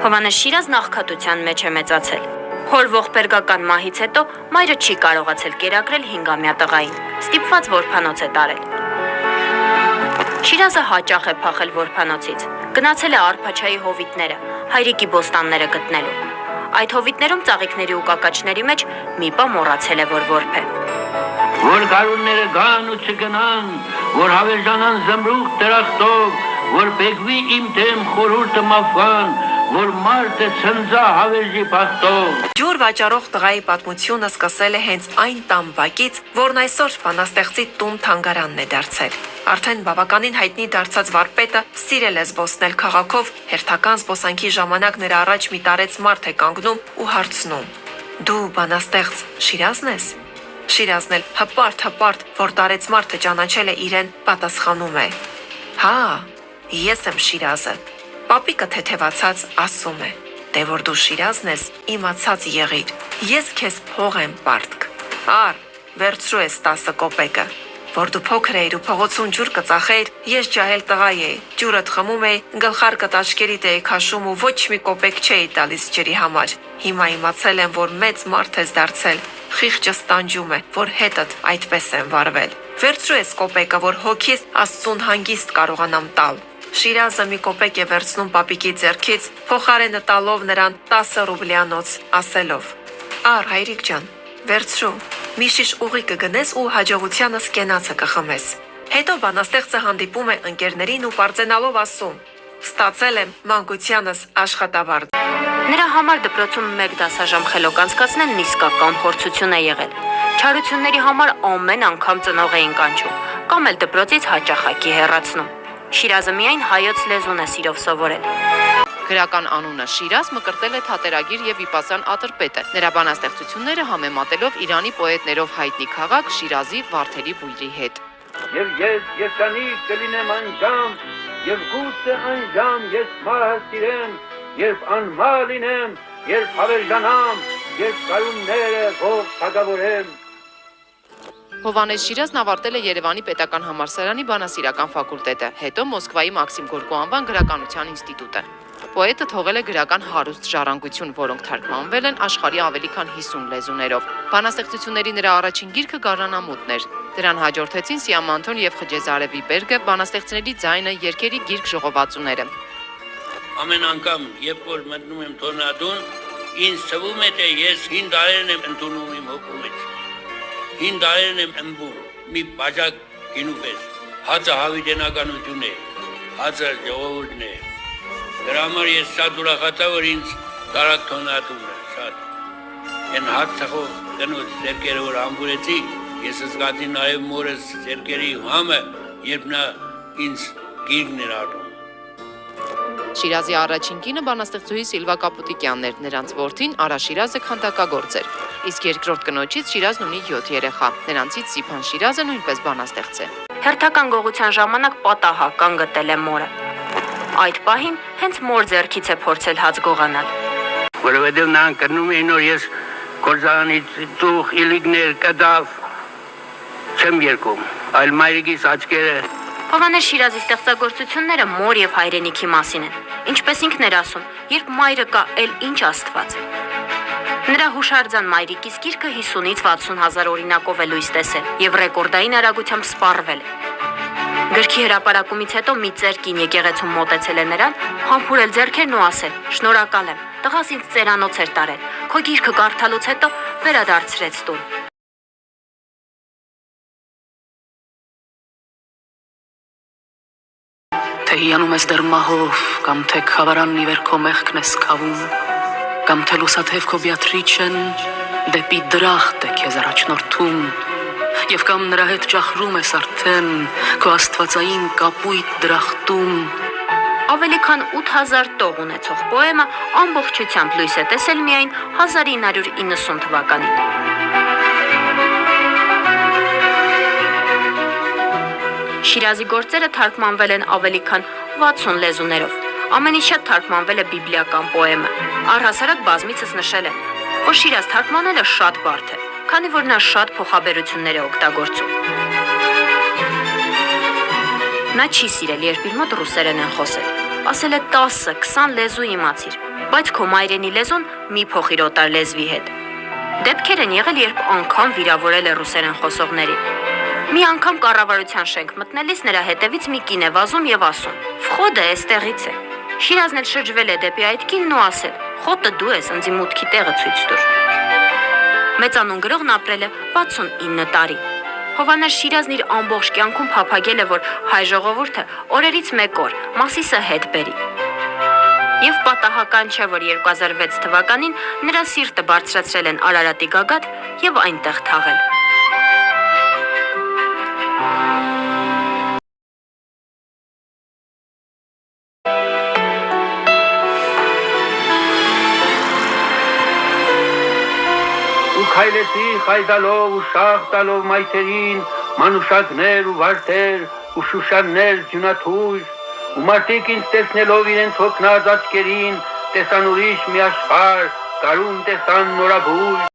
Հովհաննես Շիրազն աղքատության մեջ է մեծացել։ Հոր ողբերգական մահից հետո մայրը չի կարողացել կերակրել 5-ամյա տղային, ստիպված որբանոց է տարել։ Շիրազը հաճախ է փախել որբանոցից, գնացել է Արփաչայի հովիտները, հայրիկի բոստանները գտնելու։ Այդ հովիտներում ծաղիկների ու կակաչների մեջ մի պա մոռացել է, որ որբ է։ Որ գարունները գան ու չգնան, որ հավերժանան զմրուխ դրախտով, որ բեգվի իմ դեմ խորհուրդը մավան, որ մարդը ցնծա հավերժի բախտով։ Ջուր վաճառող տղայի պատմությունը սկսել է հենց այն տամբակից, որն այսօր բանաստեղծի տուն թանգարանն է դարձել։ Արդեն բավականին հայտնի դարձած վարպետը սիրել է զբոսնել քաղաքով, հերթական զբոսանքի ժամանակ նրա առաջ մի տարեց մարդ է կանգնում ու հարցնում. Դու բանաստեղծ Շիրազն ես։ Շիրազն էլ հպարտ, որ տարեց մարդը ճանաչել է իրեն, պատասխանում է. Հա, ես եմ Շիրազը։ Պապիկը թեթևացած ասում է. Դե որ դու Շիրազն ես, իմացած եղիր, ես քեզ փող եմ պարտք։ Ար, վերցրու ես 10 կոպեկը։ Որ դու փոքր էիր ու փողոցուն ջուր կծախեիր, ես ջահել տղա էի, ջուրդ խմում էի, գլխարկդ աչքերիդ էի քաշում ու ոչ մի կոպեկ չէի տալիս ջրի համար։ Հիմա իմացել եմ, որ մեծ մարդ ես դարձել, խիղճս տանջում է, որ հետդ այդպես եմ վարվել։ Վերցրու ես կոպեկը, որ հոգիս Աստծուն հանգիստ կարողանամ տալ։ Շիրազը մի կոպեկ է վերցնում պապիկի ձեռքից, փոխարենը տալով նրան 10 ռուբլյանոց, ասելով. Ար, հայրիկ ջան, վերցրու, մի շիշ ուղի կգնես ու հաջողությանս կենացը կխմես։ Հետո բանաստեղծը հանդիպում է ընկերներին ու պարծենալով ասում. Ստացել եմ մանկությանս աշխատավարձ։ Նրա համար դպրոցում 1 դասաժամ խելոք անցկացնելն իսկական փորձություն է եղել։ Չարությունների համար ամեն անգամ ծնող էին կանչում, կամ էլ դպրոցից հաճախակի հեռացնում։ Շիրազը միայն հայոց լեզուն է սիրով սովորել։ Գրական անունը Շիրազ մկրտել է թատերագիր եւ վիպասան ատրպետը։ Նրա բանաստեղծությունները համեմատելով Իրանի պոետներով հայտնի քաղաք Շիրազի Վարդերի բույրի հետ։ Եվ ես երջանիկ կլինեմ անջամ, եւ գուցե անջամ ես մահը սիրեմ, երբ անմահ լինեմ, երբ հավերժանամ, երբ գարունները ողջ թագավորեմ։ Հովհաննես Շիրազն ավարտել է Երևանի պետական համալսարանի բանասիրական ֆակուլտետը, հետո Մոսկվայի Մաքսիմ Գորկու անվան գրականության ինստիտուտը։ Պոետը թողել է գրական հարուստ ժառանգություն, որոնք թարգմանվել են աշխարհի ավելի քան 50 լեզուներով։ Բանաստեղծությունների նրա առաջին գիրքը Գարանամուտն էր։ Դրան հաջորդեցին Սիամանթոն եւ Խճեզարեվի Բերգը, բանաստեղծների ձայնը, երգերի գիրք ժողովածուները։ Ամեն անգամ, երբ որ մտնում եմ թորնադուն, ինձ թվում է, թե ես 5 տարին եմ ընդունում իմ հոգու մեջ։ 5 տարին եմ ըմբում, մի բաժակ գինու պես, հացը հավիտենականություն է, հացը ժողովուրդն է, դրա համար ես շատ ուրախացա, որ ինձ տարակ թոնատում է, շատ, են հաց թխով տնոց ձերկերը, որ ամբուրեցի, ես զգացի նաև մորս ձերկերի համը, երբ նա ինձ գիրկն էր ատում։ Շիրազի առաջին կինը բանաստեղծուհի Սիլվա Կապուտիկյանն էր, նրանց որդին Արա Շիրազը քանդակագործ էր, իսկ երկրորդ կնոջից Շիրազն ունի 7 երեխա, նրանցից Սիփան Շիրազը նույնպես բանաստեղծ է։ Հերթական գողության ժամանակ պատահական գտել է մորը։ Այդ պահին հենց մոր ձեռքից է փորձել հաց գողանալ։ Որովհետև նրան կրնում էին, որ ես գործարանից ծուխ, իլիգներ, կդավ չեմ երկում, այլ մայրիկիս աչքերը։ Հովհաննես Շիրազի ստեղծագործությունները մոր եւ հայրենիքի մասին են։ Ինչպես ինքն էր ասում, երբ մայրը կա, էլ ինչ Աստված։ Նրա հուշարձան մայրիկիս գիրքը 50-ից 60 հազար օրինակով է լույս տեսել եւ ռեկորդային արագությամբ սպառվել է։ Գրքի հրապարակումից հետո մի ծեր կին եկեղեցում մոտեցել է նրան, համբուրել ձեռքերն ու ասել. «Շնորհակալ եմ, տղաս ինձ ծերանոց էր տարել, քո գիրքը կարդալուց հետո վերադարձրեց տուն»։ Թե հիանում ես դեռ մահով, կամ թե խավարանն ի վեր քո մեղքն ես քավում, կամ թե լուսաթև քո Բեատրիչեն դեպի դրախտ է քեզ առաջնորդում, եւ կամ նրա հետ ճախրում ես արդեն քո աստվածային կապույտ դրախտում։ Ավելի քան 8000 տող ունեցող պոեմը ամբողջությամբ լույս է տեսել միայն 1990 թվականին։ Շիրազի գործերը թարգմանվել են ավելի քան 60 լեզուներով։ Ամենից շատ թարգմանվել է բիբլիական պոեմը։ Առհասարակ բազմիցս նշել են, որ Շիրազ թարգմանելը շատ բարդ է, քանի որ նա շատ փոխաբերություններ է օգտագործում։ Նա չի սիրել, երբ իր մոտ ռուսերեն են խոսել։ ասել է 10-20 լեզու իմացիր, բայց քո մայրենի լեզուն մի փոխիր օտար լեզվի հետ։ Դեպքեր են եղել, երբ անգամ վիրավորել է ռուսերեն խոսողներին։ Մի անգամ կառավարության շենք մտնելիս նրա հետևից մի կին է վազում եւ ասում. «Վխոդը էստեղից է»։ Շիրազն էլ շրջվել է դեպի այդ կինն ու ասել. «Խոտը դու ես, ինձի մուտքի տեղը ցույց տուր»։ Մեծանուն գրողն ապրել է 69 տարի։ Հովհաննես Շիրազն իր ամբողջ կյանքում փափագել է, որ հայ ժողովուրդը օրերից մեկ օր Մասիսը հետ բերի։ Եվ պատահական չէ, որ 2006 թվականին նրա սիրտը բարձրացրել են Արարատի գագաթ եւ այնտեղ թաղել։ Ու քայլեցի խայտալով ու շաղ տալով մայթերին, մանուշակներ ու վարդեր ու շուշաններ ձյունաթույր, ու մարդիկ ինձ տեսնելով իրենց հոգնած աչքերին, տեսան ուրիշ մի աշխարհ, կարուն տեսան նորաբույր։